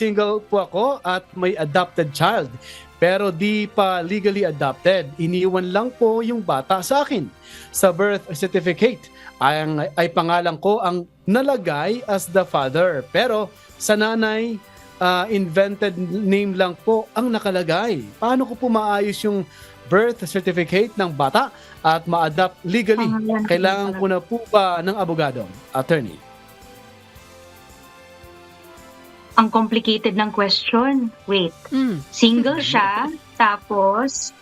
single po ako at may adopted child. Pero di pa legally adopted. Iniwan lang po yung bata sa akin. Sa birth certificate ay pangalan ko ang nalagay as the father. Pero sa nanay, invented name lang po ang nakalagay. Paano ko po maayos yung birth certificate ng bata at ma-adopt legally? Kailangan ko na po ba ng abogado? Attorney. Ang complicated ng question. Wait. Single siya, tapos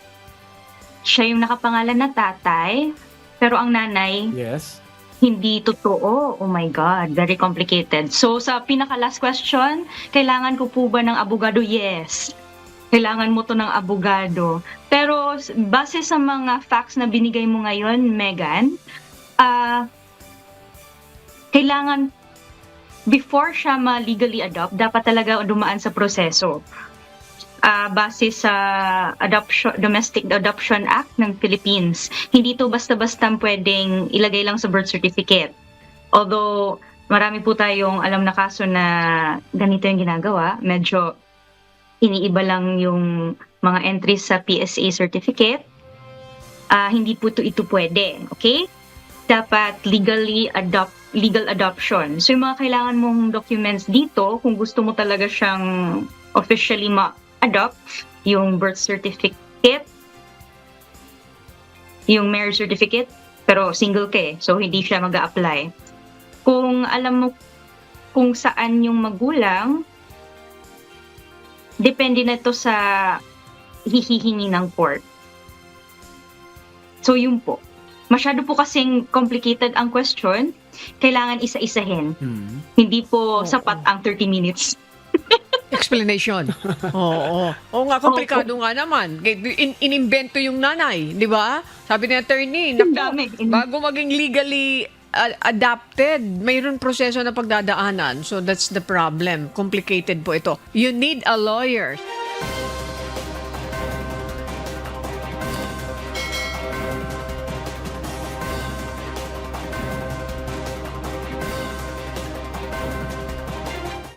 siya yung nakapangalan na tatay, pero ang nanay, Yes. hindi totoo. Oh my God, very complicated. So sa pinaka-last question, kailangan ko po ba ng abogado? Yes. Kailangan mo to ng abogado. Pero base sa mga facts na binigay mo ngayon, Megan, kailangan before siya ma-legally adopt, dapat talaga dumaan sa proseso. Base sa Domestic Adoption Act ng Philippines. Hindi to basta-basta pwedeng ilagay lang sa birth certificate. Although, marami po tayong alam na kaso na ganito yung ginagawa. Medyo iniiba lang yung mga entries sa PSA certificate. Hindi po ito pwede. Okay? Dapat legal adoption. So yung mga kailangan mong documents dito, kung gusto mo talaga siyang officially ma-adopt, yung birth certificate, yung marriage certificate, pero single ka so hindi siya mag-a-apply. Kung alam mo kung saan yung magulang, depende na to sa hihihingi ng court. So yun po. Masyado po kasing complicated ang question, kailangan isa-isahin. Hindi po sapat ang 30 minutes. Explanation. Oo. Oo nga, komplikado nga naman. Inimbento yung nanay, di ba? Sabi ni attorney, bago maging legally adopted, mayroon proseso na pagdadaanan. So that's the problem. Complicated po ito. You need a lawyer.